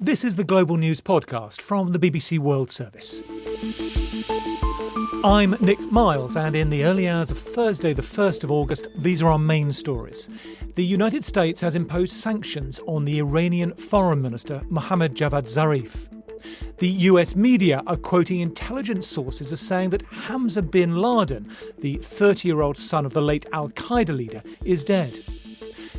This is the Global News Podcast from the BBC World Service. I'm Nick Miles, and in the early hours of Thursday, the 1st of August, these are our main stories. The United States has imposed sanctions on the Iranian Foreign Minister Mohammad Javad Zarif. The US media are quoting intelligence sources as saying that Hamza bin Laden, the 30-year-old son of the late al-Qaeda leader, is dead.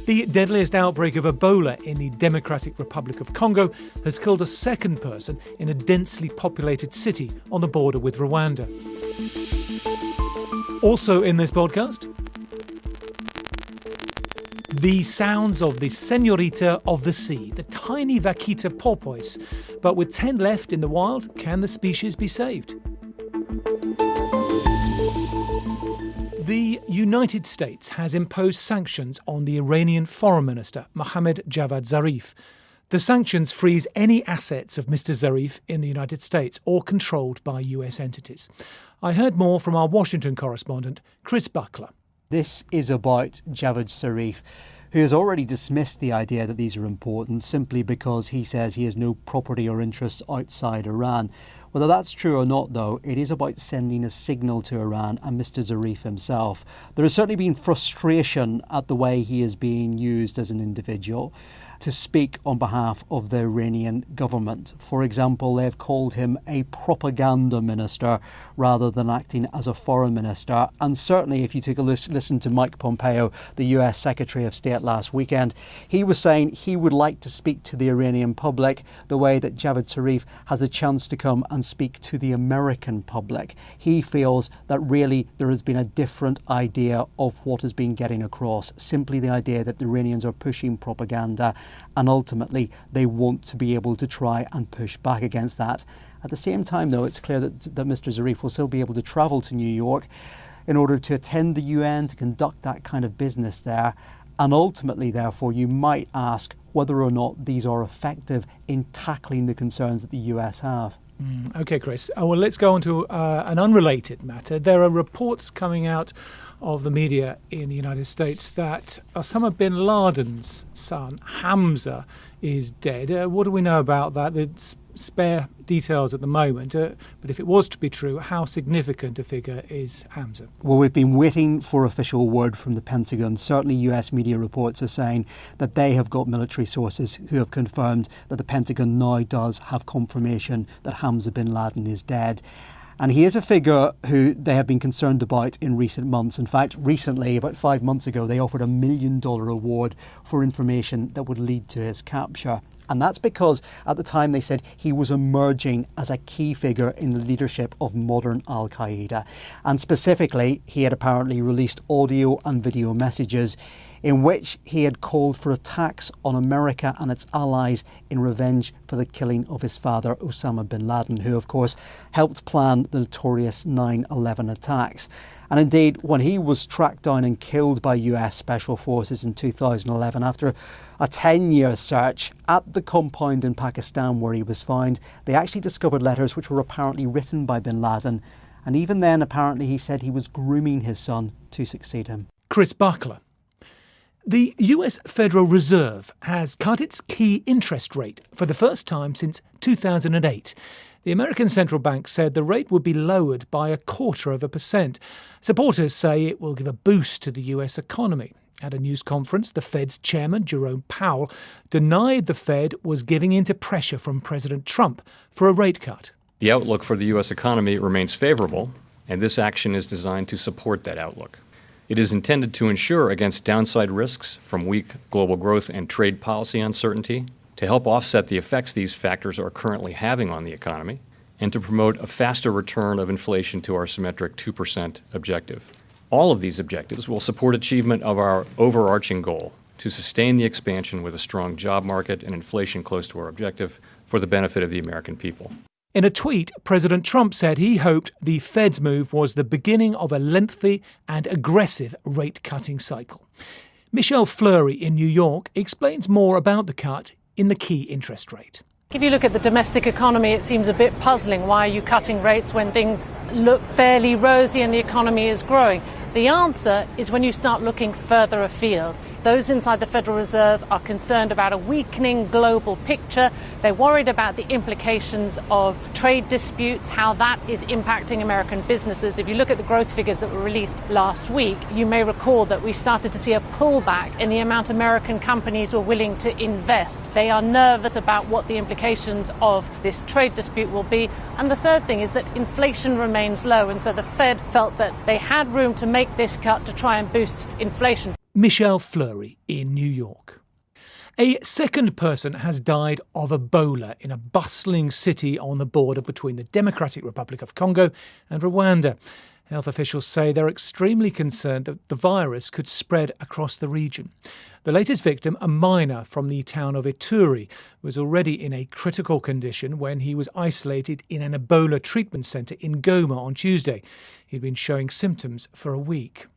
The deadliest outbreak of Ebola in the Democratic Republic of Congo has killed a second person in a densely populated city on the border with Rwanda. Also in this podcast, the sounds of the senorita of the sea, the tiny vaquita porpoise. But with 10 left in the wild, can the species be saved? The United States has imposed sanctions on the Iranian Foreign Minister, Mohammad Javad Zarif. The sanctions freeze any assets of Mr. Zarif in the United States or controlled by US entities. I heard more from our Washington correspondent, Chris Buckler. This is about Javad Zarif, who has already dismissed the idea that these are important simply because he says he has no property or interests outside Iran. Whether that's true or not, though, it is about sending a signal to Iran and Mr. Zarif himself. There has certainly been frustration at the way he is being used as an individual to speak on behalf of the Iranian government. For example, they've called him a propaganda minister rather than acting as a foreign minister. And certainly, if you take a listen to Mike Pompeo, the US Secretary of State last weekend, he was saying he would like to speak to the Iranian public the way that Javad Zarif has a chance to come and speak to the American public. He feels that really there has been a different idea of what has been getting across, simply the idea that the Iranians are pushing propaganda, and ultimately they want to be able to try and push back against that. At the same time, though, it's clear that Mr. Zarif will still be able to travel to New York in order to attend the UN, to conduct that kind of business there. And ultimately, therefore, you might ask whether or not these are effective in tackling the concerns that the US have. OK, Chris. Well, let's go on to an unrelated matter. There are reports coming out of the media in the United States that Osama bin Laden's son, Hamza, is dead. What do we know about that? There's spare details at the moment. But if it was to be true, how significant a figure is Hamza? Well, we've been waiting for official word from the Pentagon. Certainly US media reports are saying that they have got military sources who have confirmed that the Pentagon now does have confirmation that Hamza bin Laden is dead. And he is a figure who they have been concerned about in recent months. In fact, recently, about 5 months ago, they offered $1 million award for information that would lead to his capture. And that's because at the time they said he was emerging as a key figure in the leadership of modern al-Qaeda. And specifically, he had apparently released audio and video messages in which he had called for attacks on America and its allies in revenge for the killing of his father, Osama bin Laden, who, of course, helped plan the notorious 9/11 attacks. And indeed, when he was tracked down and killed by US Special Forces in 2011, after a 10-year search at the compound in Pakistan where he was found, they actually discovered letters which were apparently written by bin Laden. And even then, apparently, he said he was grooming his son to succeed him. Chris Buckler. The US Federal Reserve has cut its key interest rate for the first time since 2008. The American Central Bank said the rate would be lowered by 0.25%. Supporters say it will give a boost to the US economy. At a news conference, the Fed's chairman, Jerome Powell, denied the Fed was giving in to pressure from President Trump for a rate cut. The outlook for the US economy remains favorable, and this action is designed to support that outlook. It is intended to ensure against downside risks from weak global growth and trade policy uncertainty, to help offset the effects these factors are currently having on the economy, and to promote a faster return of inflation to our symmetric 2% objective. All of these objectives will support achievement of our overarching goal to sustain the expansion with a strong job market and inflation close to our objective for the benefit of the American people. In a tweet, President Trump said he hoped the Fed's move was the beginning of a lengthy and aggressive rate-cutting cycle. Michelle Fleury in New York explains more about the cut in the key interest rate. If you look at the domestic economy, it seems a bit puzzling. Why are you cutting rates when things look fairly rosy and the economy is growing? The answer is when you start looking further afield. Those inside the Federal Reserve are concerned about a weakening global picture. They're worried about the implications of trade disputes, how that is impacting American businesses. If you look at the growth figures that were released last week, you may recall that we started to see a pullback in the amount American companies were willing to invest. They are nervous about what the implications of this trade dispute will be. And the third thing is that inflation remains low, and so the Fed felt that they had room to make this cut to try and boost inflation. Michelle Fleury in New York. A second person has died of Ebola in a bustling city on the border between the Democratic Republic of Congo and Rwanda. Health officials say they're extremely concerned that the virus could spread across the region. The latest victim, a miner from the town of Ituri, was already in a critical condition when he was isolated in an Ebola treatment centre in Goma on Tuesday. He'd been showing symptoms for a week.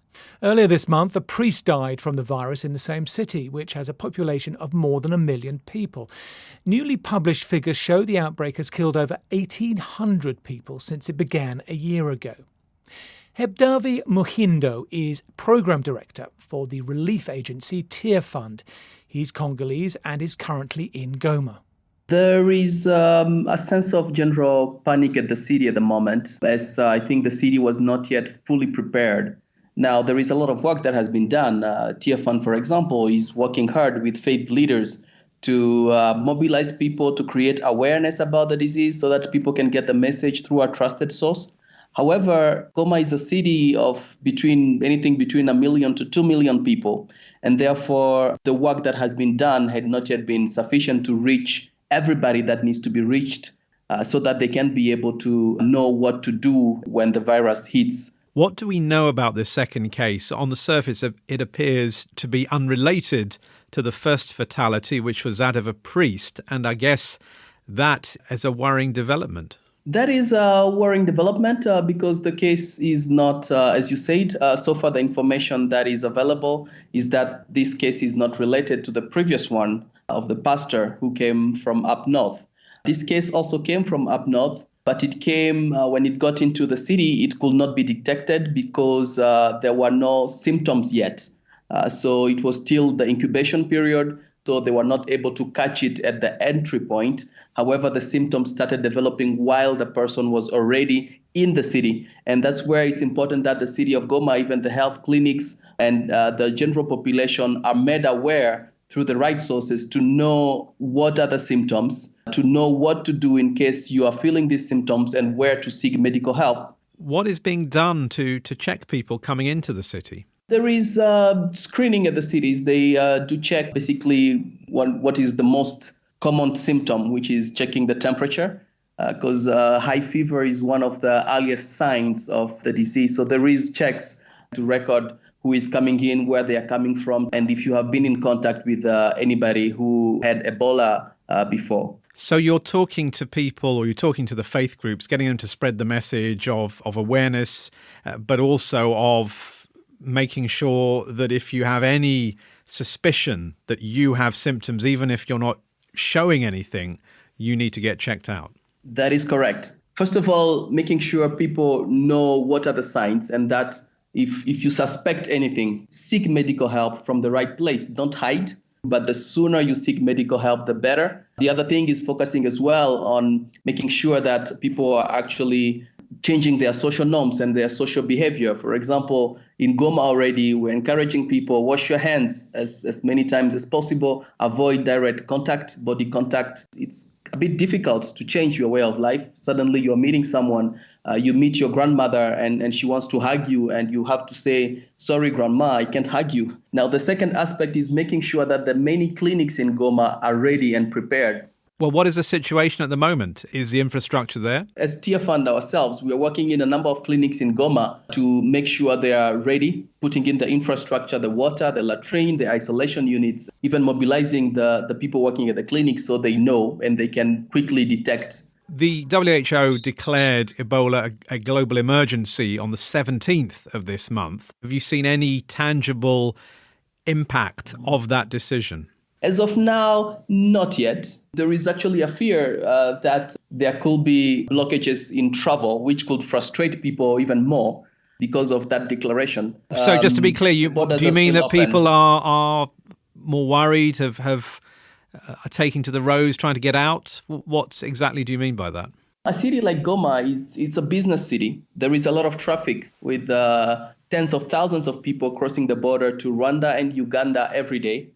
Earlier this month, a priest died from the virus in the same city, which has a population of more than 1 million people. Newly published figures show the outbreak has killed over 1,800 people since it began a year ago. Hebdavi Muhindo is Programme Director for the relief agency Tear Fund. He's Congolese and is currently in Goma. There is a sense of general panic at the city at the moment, as I think the city was not yet fully prepared. Now, there is a lot of work that has been done. Tear Fund, for example, is working hard with faith leaders to mobilize people to create awareness about the disease so that people can get the message through a trusted source. However, Goma is a city of anything between 1 million to 2 million people, and therefore the work that has been done had not yet been sufficient to reach everybody that needs to be reached so that they can be able to know what to do when the virus hits. What do we know about this second case? On the surface, it appears to be unrelated to the first fatality, which was that of a priest, and I guess that is a worrying development. That is a worrying development because the case is not, as you said, so far the information that is available is that this case is not related to the previous one of the pastor who came from up north. This case also came from up north, but it came when it got into the city, it could not be detected because there were no symptoms yet. So it was still the incubation period, so they were not able to catch it at the entry point. However, the symptoms started developing while the person was already in the city. And that's where it's important that the city of Goma, even the health clinics and the general population are made aware through the right sources to know what are the symptoms, to know what to do in case you are feeling these symptoms and where to seek medical help. What is being done to check people coming into the city? There is screening at the cities. They do check basically what is the most common symptom, which is checking the temperature, because high fever is one of the earliest signs of the disease. So there is checks to record who is coming in, where they are coming from, and if you have been in contact with anybody who had Ebola before. So you're talking to people, or you're talking to the faith groups, getting them to spread the message of awareness, but also of making sure that if you have any suspicion that you have symptoms, even if you're not showing anything, you need to get checked out. That is correct. First of all, making sure people know what are the signs, and that if you suspect anything, seek medical help from the right place. Don't hide, but the sooner you seek medical help, the better. The other thing is focusing as well on making sure that people are actually changing their social norms and their social behavior. For example, in Goma already, we're encouraging people, wash your hands as many times as possible, avoid direct contact, body contact. It's a bit difficult to change your way of life. Suddenly you're meeting someone, you meet your grandmother and she wants to hug you, and you have to say, sorry, grandma, I can't hug you. Now, the second aspect is making sure that the many clinics in Goma are ready and prepared. Well, what is the situation at the moment? Is the infrastructure there? As Tear Fund ourselves, we are working in a number of clinics in Goma to make sure they are ready, putting in the infrastructure, the water, the latrine, the isolation units, even mobilizing the people working at the clinic so they know and they can quickly detect. The WHO declared Ebola a global emergency on the 17th of this month. Have you seen any tangible impact of that decision? As of now, not yet. There is actually a fear that there could be blockages in travel, which could frustrate people even more because of that declaration. So just to be clear, do you mean that people are more worried, are taking to the roads, trying to get out? What exactly do you mean by that? A city like Goma, it's a business city. There is a lot of traffic with tens of thousands of people crossing the border to Rwanda and Uganda every day.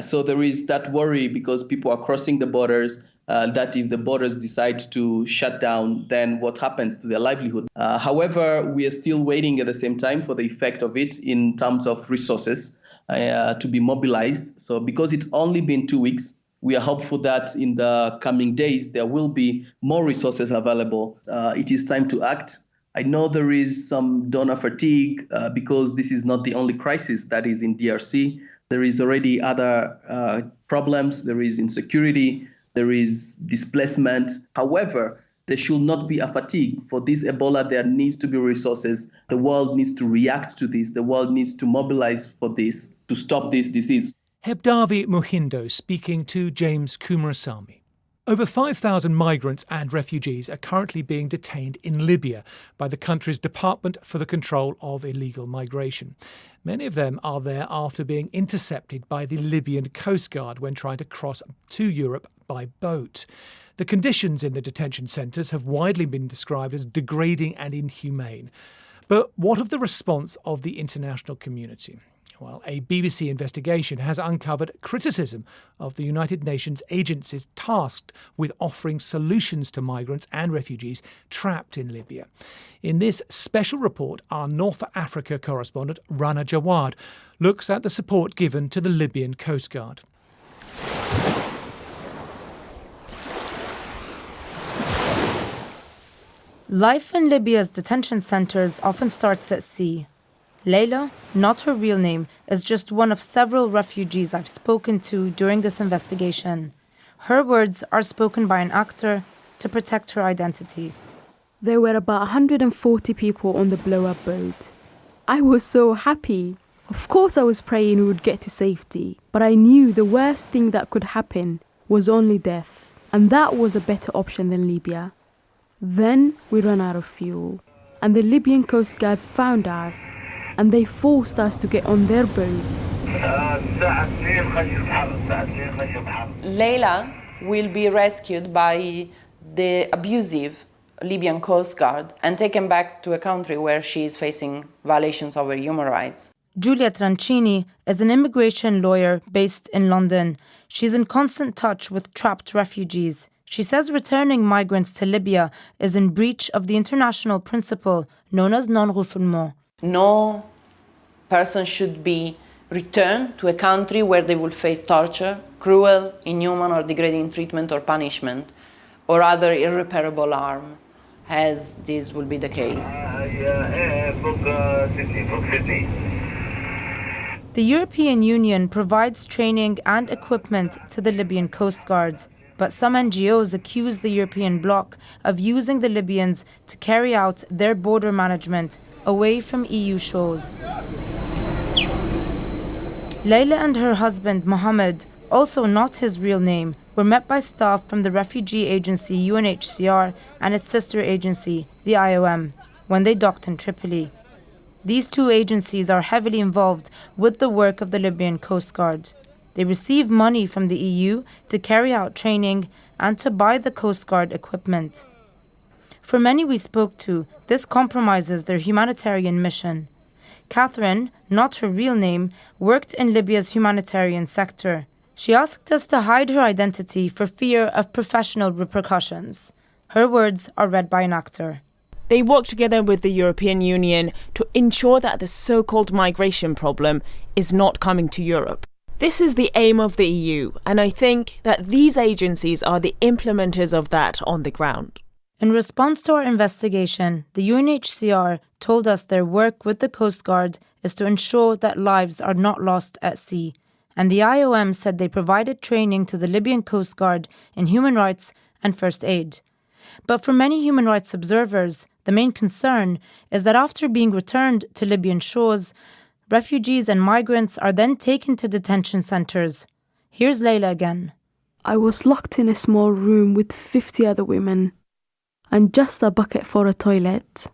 So there is that worry because people are crossing the borders, that if the borders decide to shut down, then what happens to their livelihood? However, we are still waiting at the same time for the effect of it in terms of resources to be mobilized. So because it's only been 2 weeks, we are hopeful that in the coming days, there will be more resources available. It is time to act. I know there is some donor fatigue because this is not the only crisis that is in DRC. There is already other problems. There is insecurity. There is displacement. However, there should not be a fatigue. For this Ebola, there needs to be resources. The world needs to react to this. The world needs to mobilize for this, to stop this disease. Hebdavi Muhindo speaking to James Kumarasamy. Over 5,000 migrants and refugees are currently being detained in Libya by the country's Department for the Control of Illegal Migration. Many of them are there after being intercepted by the Libyan Coast Guard when trying to cross to Europe by boat. The conditions in the detention centres have widely been described as degrading and inhumane. But what of the response of the international community? Well, a BBC investigation has uncovered criticism of the United Nations agencies tasked with offering solutions to migrants and refugees trapped in Libya. In this special report, our North Africa correspondent, Rana Jawad, looks at the support given to the Libyan Coast Guard. Life in Libya's detention centres often starts at sea. Leila, not her real name, is just one of several refugees I've spoken to during this investigation. Her words are spoken by an actor to protect her identity. There were about 140 people on the blow-up boat. I was so happy. Of course I was praying we would get to safety, but I knew the worst thing that could happen was only death, and that was a better option than Libya. Then we ran out of fuel, and the Libyan Coast Guard found us, and they forced us to get on their boat. Leila will be rescued by the abusive Libyan Coast Guard and taken back to a country where she is facing violations of her human rights. Giulia Trancini is an immigration lawyer based in London. She's in constant touch with trapped refugees. She says returning migrants to Libya is in breach of the international principle known as non-refoulement. No person should be returned to a country where they will face torture, cruel, inhuman or degrading treatment or punishment, or other irreparable harm, as this will be the case. The European Union provides training and equipment to the Libyan Coast Guard, but some NGOs accuse the European bloc of using the Libyans to carry out their border management away from EU shores. Leila and her husband, Mohammed, also not his real name, were met by staff from the refugee agency UNHCR and its sister agency, the IOM, when they docked in Tripoli. These two agencies are heavily involved with the work of the Libyan Coast Guard. They receive money from the EU to carry out training and to buy the Coast Guard equipment. For many we spoke to, this compromises their humanitarian mission. Catherine, not her real name, worked in Libya's humanitarian sector. She asked us to hide her identity for fear of professional repercussions. Her words are read by an actor. They work together with the European Union to ensure that the so-called migration problem is not coming to Europe. This is the aim of the EU, and I think that these agencies are the implementers of that on the ground. In response to our investigation, the UNHCR told us their work with the Coast Guard is to ensure that lives are not lost at sea, and the IOM said they provided training to the Libyan Coast Guard in human rights and first aid. But for many human rights observers, the main concern is that after being returned to Libyan shores, refugees and migrants are then taken to detention centres. Here's Leila again. I was locked in a small room with 50 other women and just a bucket for a toilet.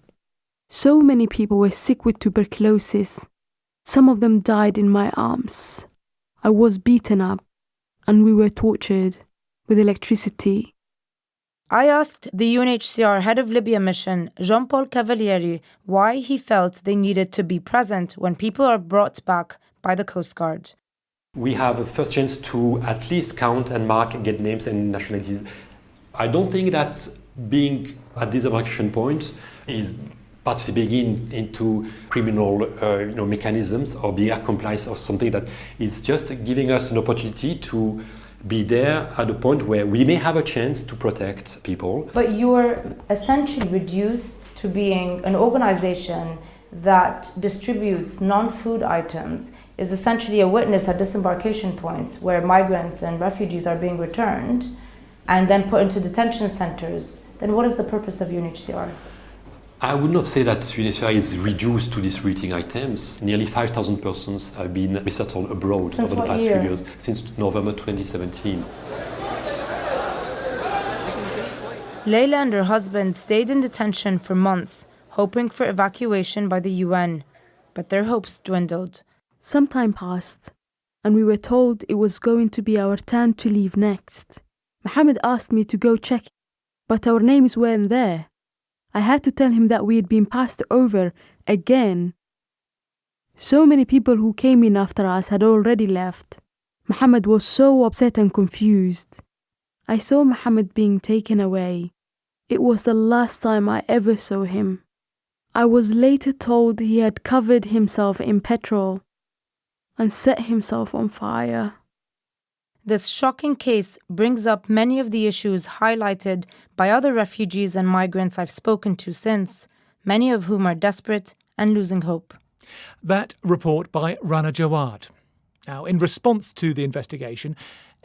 So many people were sick with tuberculosis. Some of them died in my arms. I was beaten up and we were tortured with electricity. I asked the UNHCR head of Libya mission, Jean-Paul Cavalieri, why he felt they needed to be present when people are brought back by the Coast Guard. We have a first chance to at least count and mark and get names and nationalities. I don't think that being at this embarkation point is participating into criminal mechanisms or being accomplice of something that is just giving us an opportunity to be there at a point where we may have a chance to protect people. But you're essentially reduced to being an organization that distributes non-food items, is essentially a witness at disembarkation points where migrants and refugees are being returned and then put into detention centers. Then what is the purpose of UNHCR? I would not say that UNHCR is reduced to distributing items. Nearly 5,000 persons have been resettled abroad Since over the past year? few years, since November 2017. Leila and her husband stayed in detention for months, hoping for evacuation by the UN, but their hopes dwindled. Some time passed, and we were told it was going to be our turn to leave next. Mohammed asked me to go check, but our names weren't there. I had to tell him that we had been passed over again. So many people who came in after us had already left. Mohammed was so upset and confused. I saw Mohammed being taken away. It was the last time I ever saw him. I was later told he had covered himself in petrol and set himself on fire. This shocking case brings up many of the issues highlighted by other refugees and migrants I've spoken to since, many of whom are desperate and losing hope. That report by Rana Jawad. Now, in response to the investigation,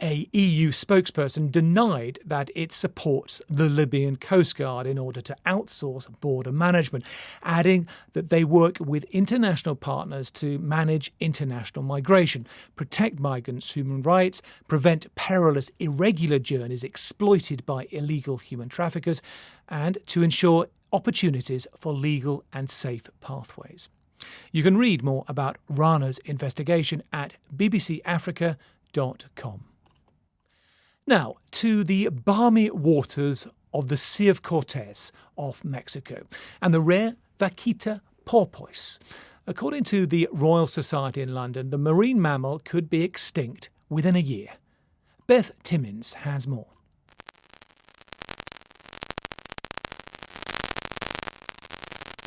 a EU spokesperson denied that it supports the Libyan Coast Guard in order to outsource border management, adding that they work with international partners to manage international migration, protect migrants' human rights, prevent perilous irregular journeys exploited by illegal human traffickers, and to ensure opportunities for legal and safe pathways. You can read more about Rana's investigation at bbcafrica.com. Now, to the balmy waters of the Sea of Cortez off Mexico and the rare Vaquita porpoise. According to the Royal Society in London, the marine mammal could be extinct within a year. Beth Timmins has more.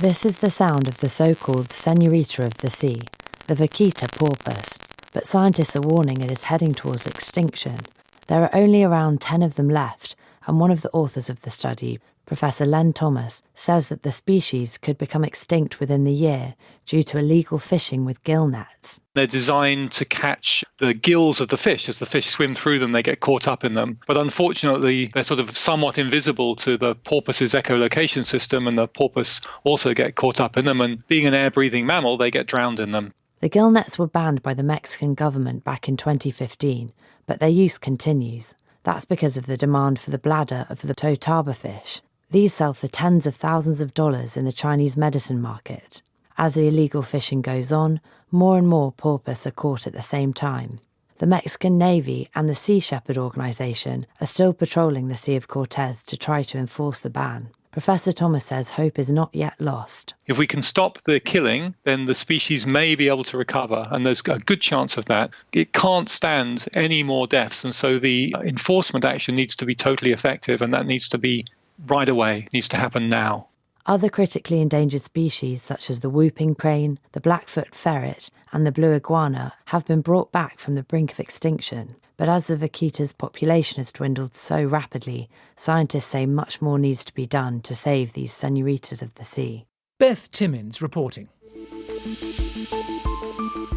This is the sound of the so-called senorita of the sea, the Vaquita porpoise, but scientists are warning it is heading towards extinction. There are only around 10 of them left, and one of the authors of the study, Professor Len Thomas, says that the species could become extinct within the year due to illegal fishing with gill nets. They're designed to catch the gills of the fish. As the fish swim through them, they get caught up in them. But unfortunately, they're sort of somewhat invisible to the porpoise's echolocation system, and the porpoise also get caught up in them. And being an air-breathing mammal, they get drowned in them. The gill nets were banned by the Mexican government back in 2015, but their use continues. That's because of the demand for the bladder of the totaba fish. These sell for tens of thousands of dollars in the Chinese medicine market. As the illegal fishing goes on, more and more porpoise are caught at the same time. The Mexican Navy and the Sea Shepherd organization are still patrolling the Sea of Cortez to try to enforce the ban. Professor Thomas says hope is not yet lost. If we can stop the killing, then the species may be able to recover, and there's a good chance of that. It can't stand any more deaths, and so the enforcement action needs to be totally effective, and that needs to be right away, needs to happen now. Other critically endangered species, such as the whooping crane, the Blackfoot ferret, and the blue iguana, have been brought back from the brink of extinction. But as the vaquita's population has dwindled so rapidly, scientists say much more needs to be done to save these senoritas of the sea. Beth Timmins reporting.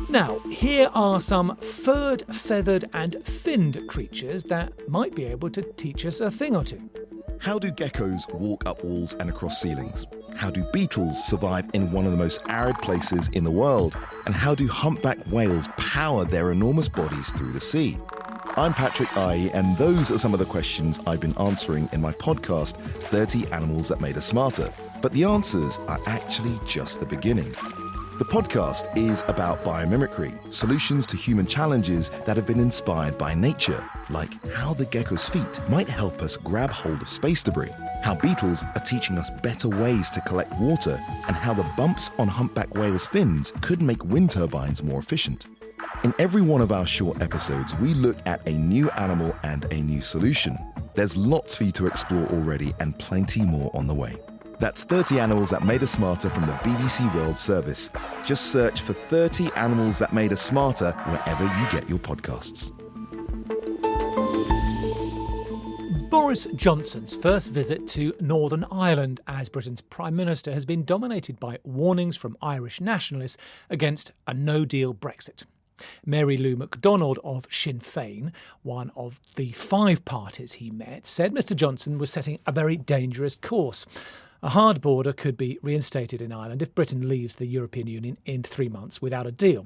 Now, here are some furred, feathered and finned creatures that might be able to teach us a thing or two. How do geckos walk up walls and across ceilings? How do beetles survive in one of the most arid places in the world? And how do humpback whales power their enormous bodies through the sea? I'm Patrick Aye, and those are some of the questions I've been answering in my podcast, 30 Animals That Made Us Smarter. But the answers are actually just the beginning. The podcast is about biomimicry, solutions to human challenges that have been inspired by nature, like how the gecko's feet might help us grab hold of space debris, how beetles are teaching us better ways to collect water, and how the bumps on humpback whales' fins could make wind turbines more efficient. In every one of our short episodes, we look at a new animal and a new solution. There's lots for you to explore already and plenty more on the way. That's 30 Animals That Made Us Smarter from the BBC World Service. Just search for 30 Animals That Made Us Smarter wherever you get your podcasts. Boris Johnson's first visit to Northern Ireland as Britain's Prime Minister has been dominated by warnings from Irish nationalists against a no-deal Brexit. Mary Lou MacDonald of Sinn Féin, one of the 5 parties he met, said Mr Johnson was setting a very dangerous course. A hard border could be reinstated in Ireland if Britain leaves the European Union in 3 months without a deal.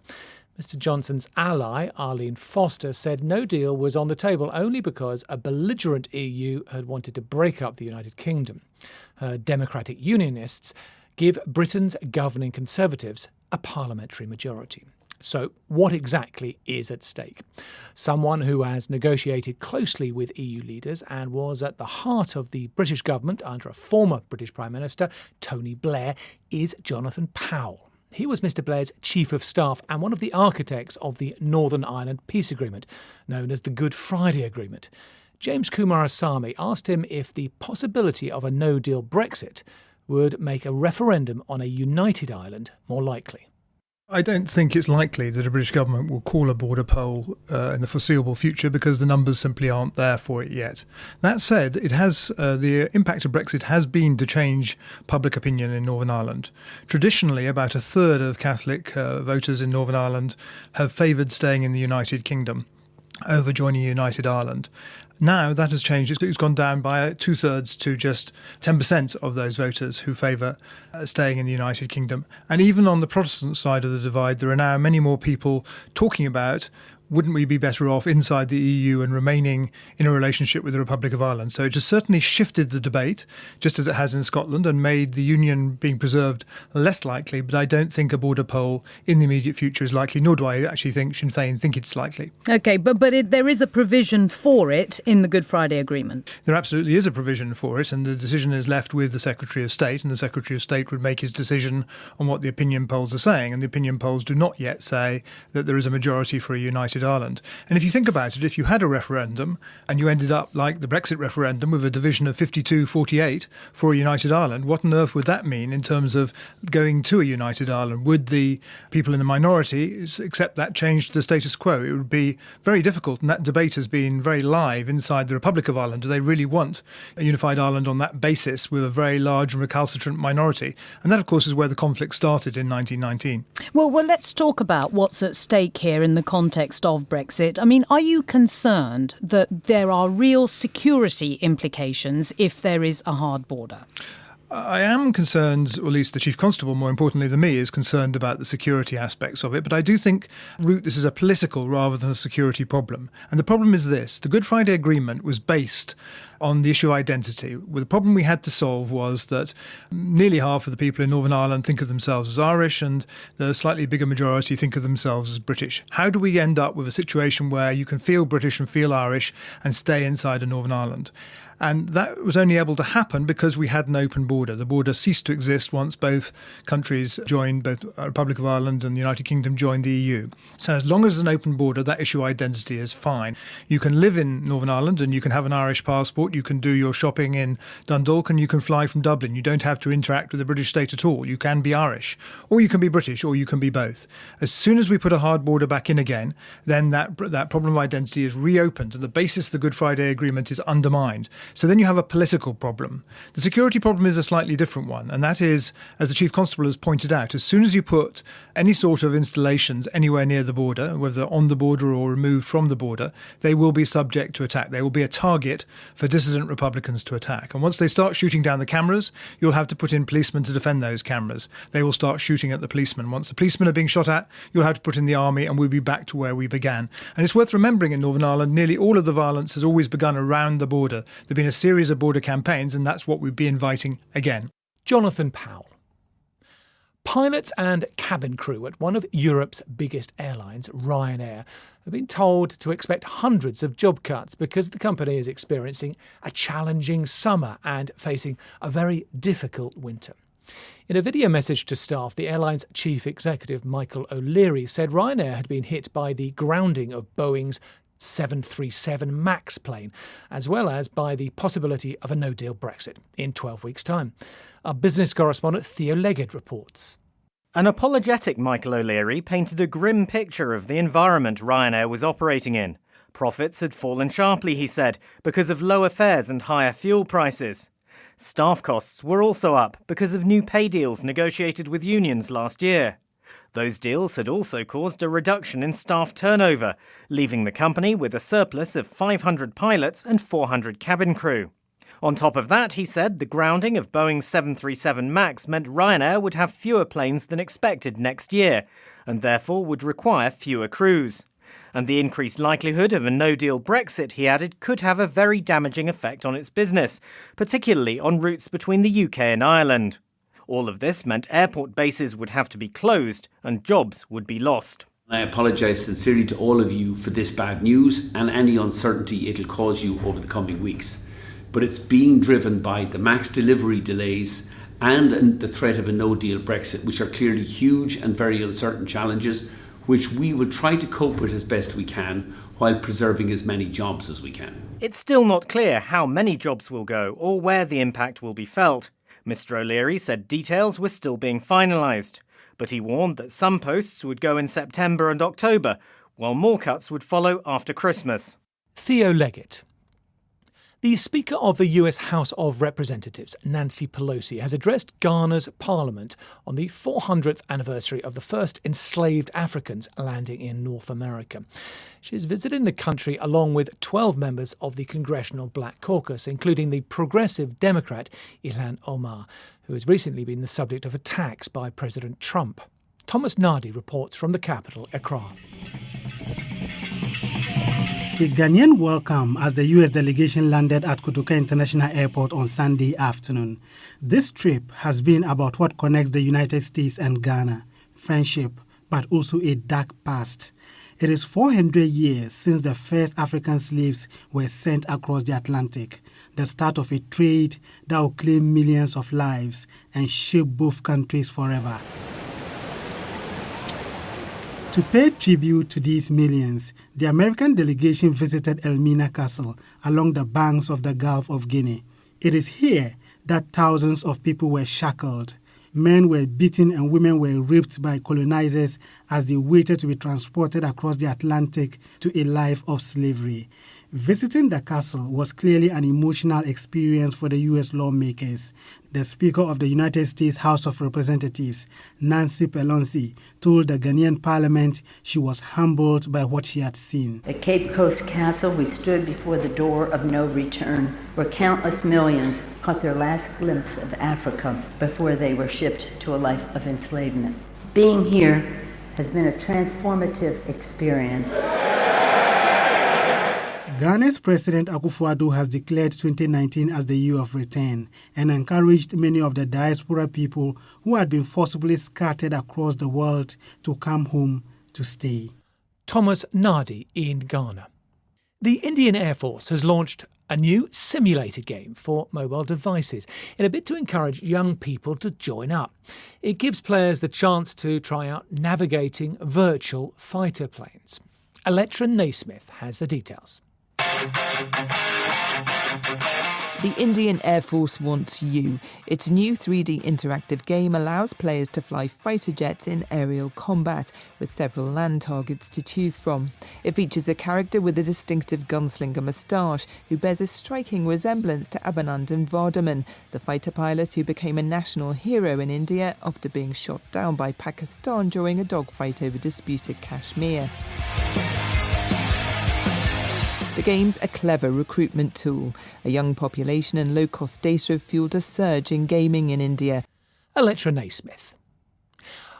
Mr Johnson's ally, Arlene Foster, said no deal was on the table only because a belligerent EU had wanted to break up the United Kingdom. Her Democratic Unionists give Britain's governing Conservatives a parliamentary majority. So what exactly is at stake? Someone who has negotiated closely with EU leaders and was at the heart of the British government under a former British Prime Minister, Tony Blair, is Jonathan Powell. He was Mr Blair's Chief of Staff and one of the architects of the Northern Ireland Peace Agreement, known as the Good Friday Agreement. James Coomarasamy asked him if the possibility of a no-deal Brexit would make a referendum on a united Ireland more likely. I don't think it's likely that a British government will call a border poll in the foreseeable future because the numbers simply aren't there for it yet. That said, it has the impact of Brexit has been to change public opinion in Northern Ireland. Traditionally, about a third of Catholic voters in Northern Ireland have favoured staying in the United Kingdom over joining United Ireland. Now that has changed. It's gone down by 2/3 to just 10% of those voters who favour staying in the United Kingdom. And even on the Protestant side of the divide, there are now many more people talking about wouldn't we be better off inside the EU and remaining in a relationship with the Republic of Ireland? So it just certainly shifted the debate, just as it has in Scotland, and made the union being preserved less likely. But I don't think a border poll in the immediate future is likely, nor do I actually think Sinn Féin think it's likely. OK, but there is a provision for it in the Good Friday Agreement. There absolutely is a provision for it, and the decision is left with the Secretary of State, and the Secretary of State would make his decision on what the opinion polls are saying. And the opinion polls do not yet say that there is a majority for a united Ireland. And if you think about it, if you had a referendum and you ended up like the Brexit referendum with a division of 52-48 for a united Ireland, what on earth would that mean in terms of going to a united Ireland? Would the people in the minority accept that change to the status quo? It would be very difficult, and that debate has been very live inside the Republic of Ireland. Do they really want a unified Ireland on that basis with a very large and recalcitrant minority? And that, of course, is where the conflict started in 1919. Well, let's talk about what's at stake here in the context of Brexit. I mean, are you concerned that there are real security implications if there is a hard border? I am concerned, or at least the Chief Constable, more importantly than me, is concerned about the security aspects of it. But I do think, Ruth, this is a political rather than a security problem. And the problem is this. The Good Friday Agreement was based on the issue of identity. Well, the problem we had to solve was that nearly half of the people in Northern Ireland think of themselves as Irish and the slightly bigger majority think of themselves as British. How do we end up with a situation where you can feel British and feel Irish and stay inside of Northern Ireland? And that was only able to happen because we had an open border. The border ceased to exist once both countries joined, both the Republic of Ireland and the United Kingdom joined the EU. So as long as there's an open border, that issue of identity is fine. You can live in Northern Ireland and you can have an Irish passport. You can do your shopping in Dundalk and you can fly from Dublin. You don't have to interact with the British state at all. You can be Irish, or you can be British, or you can be both. As soon as we put a hard border back in again, then that problem of identity is reopened and the basis of the Good Friday Agreement is undermined. So then you have a political problem. The security problem is a slightly different one, and that is, as the Chief Constable has pointed out, as soon as you put any sort of installations anywhere near the border, whether on the border or removed from the border, they will be subject to attack. They will be a target for dissident Republicans to attack. And once they start shooting down the cameras, you'll have to put in policemen to defend those cameras. They will start shooting at the policemen. Once the policemen are being shot at, you'll have to put in the army, and we'll be back to where we began. And it's worth remembering in Northern Ireland, nearly all of the violence has always begun around the border. There have been a series of border campaigns, and that's what we'd be inviting again. Jonathan Powell. Pilots and cabin crew at one of Europe's biggest airlines, Ryanair, have been told to expect hundreds of job cuts because the company is experiencing a challenging summer and facing a very difficult winter. In a video message to staff, the airline's chief executive, Michael O'Leary, said Ryanair had been hit by the grounding of Boeing's 737 MAX plane, as well as by the possibility of a no-deal Brexit in 12 weeks' time. Our business correspondent Theo Leggett reports. An apologetic Michael O'Leary painted a grim picture of the environment Ryanair was operating in. Profits had fallen sharply, he said, because of lower fares and higher fuel prices. Staff costs were also up because of new pay deals negotiated with unions last year. Those deals had also caused a reduction in staff turnover, leaving the company with a surplus of 500 pilots and 400 cabin crew. On top of that, he said, the grounding of Boeing's 737 MAX meant Ryanair would have fewer planes than expected next year, and therefore would require fewer crews. And the increased likelihood of a no-deal Brexit, he added, could have a very damaging effect on its business, particularly on routes between the UK and Ireland. All of this meant airport bases would have to be closed and jobs would be lost. I apologise sincerely to all of you for this bad news and any uncertainty it'll cause you over the coming weeks. But it's being driven by the MAX delivery delays and the threat of a no-deal Brexit, which are clearly huge and very uncertain challenges, which we will try to cope with as best we can while preserving as many jobs as we can. It's still not clear how many jobs will go or where the impact will be felt. Mr. O'Leary said details were still being finalised, but he warned that some posts would go in September and October, while more cuts would follow after Christmas. Theo Leggett. The Speaker of the US House of Representatives, Nancy Pelosi, has addressed Ghana's parliament on the 400th anniversary of the first enslaved Africans landing in North America. She's visiting the country along with 12 members of the Congressional Black Caucus, including the progressive Democrat Ilhan Omar, who has recently been the subject of attacks by President Trump. Thomas Nardi reports from the capital, Accra. A Ghanaian welcome as the U.S. delegation landed at Kotoka International Airport on Sunday afternoon. This trip has been about what connects the United States and Ghana, friendship, but also a dark past. It is 400 years since the first African slaves were sent across the Atlantic, the start of a trade that will claim millions of lives and shape both countries forever. To pay tribute to these millions, the American delegation visited Elmina Castle along the banks of the Gulf of Guinea. It is here that thousands of people were shackled. Men were beaten and women were raped by colonizers as they waited to be transported across the Atlantic to a life of slavery. Visiting the castle was clearly an emotional experience for the U.S. lawmakers. The Speaker of the United States House of Representatives, Nancy Pelosi, told the Ghanaian parliament she was humbled by what she had seen. At Cape Coast Castle, we stood before the door of no return, where countless millions caught their last glimpse of Africa before they were shipped to a life of enslavement. Being here has been a transformative experience. Ghana's President Akufo-Addo has declared 2019 as the year of return and encouraged many of the diaspora people who had been forcibly scattered across the world to come home to stay. Thomas Nardi in Ghana. The Indian Air Force has launched a new simulator game for mobile devices in a bid to encourage young people to join up. It gives players the chance to try out navigating virtual fighter planes. Electra Naismith has the details. The Indian Air Force Wants You. Its new 3D interactive game allows players to fly fighter jets in aerial combat, with several land targets to choose from. It features a character with a distinctive gunslinger moustache, who bears a striking resemblance to Abhinandan Vardhaman, the fighter pilot who became a national hero in India after being shot down by Pakistan during a dogfight over disputed Kashmir. The game's a clever recruitment tool. A young population and low-cost data have fuelled a surge in gaming in India. Electra Naismith.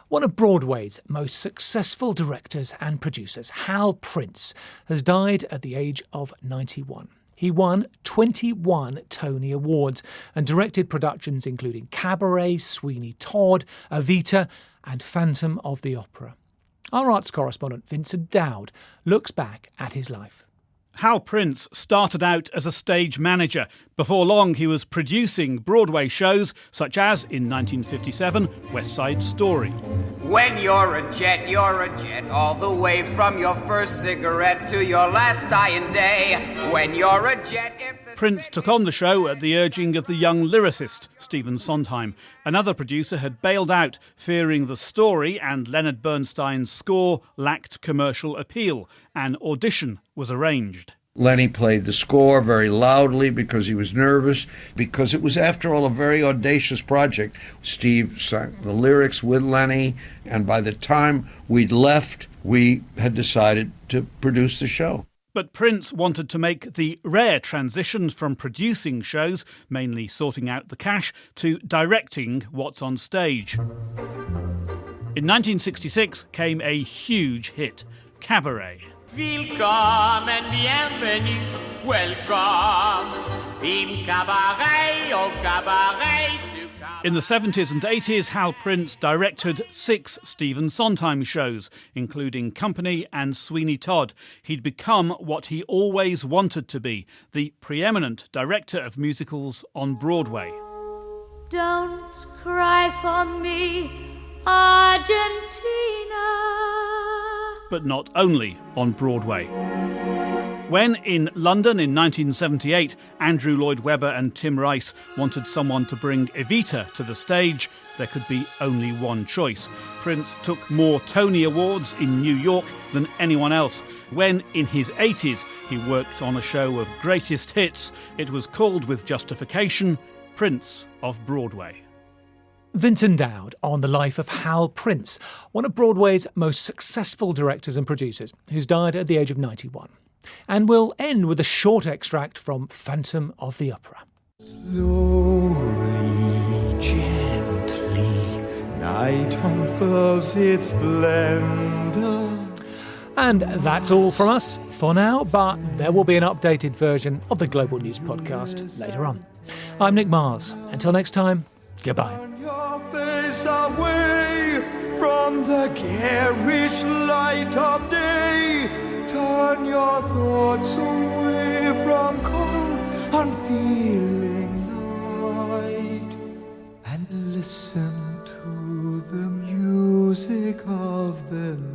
One of Broadway's most successful directors and producers, Hal Prince, has died at the age of 91. He won 21 Tony Awards and directed productions including Cabaret, Sweeney Todd, Evita and Phantom of the Opera. Our arts correspondent Vincent Dowd looks back at his life. Hal Prince started out as a stage manager. Before long, he was producing Broadway shows such as, in 1957, West Side Story. When you're a jet, all the way from your first cigarette to your last dying day. When you're a jet, Prince took on the show at the urging of the young lyricist, Stephen Sondheim. Another producer had bailed out, fearing the story and Leonard Bernstein's score lacked commercial appeal. An audition was arranged. Lenny played the score very loudly because he was nervous, because it was, after all, a very audacious project. Steve sang the lyrics with Lenny, and by the time we'd left, we had decided to produce the show. But Prince wanted to make the rare transition from producing shows, mainly sorting out the cash, to directing what's on stage. In 1966 came a huge hit, Cabaret. Willkommen and bienvenue, welcome in cabaret, oh cabaret. In the 70s and 80s, Hal Prince directed 6 Stephen Sondheim shows, including Company and Sweeney Todd. He'd become what he always wanted to be, the preeminent director of musicals on Broadway. Don't cry for me, Argentina. But not only on Broadway. When, in London in 1978, Andrew Lloyd Webber and Tim Rice wanted someone to bring Evita to the stage, there could be only one choice. Prince took more Tony Awards in New York than anyone else. When, in his 80s, he worked on a show of greatest hits, it was called with justification, Prince of Broadway. Vincent Dowd on the life of Hal Prince, one of Broadway's most successful directors and producers, who's died at the age of 91. And we'll end with a short extract from Phantom of the Opera. Slowly, gently, night unfurls its splendor. And that's all from us for now, but there will be an updated version of the Global News Podcast later on. I'm Nick Mars. Until next time, goodbye. Face away from the garish light of day. Turn your thoughts away from cold, unfeeling light, and listen to the music of the night.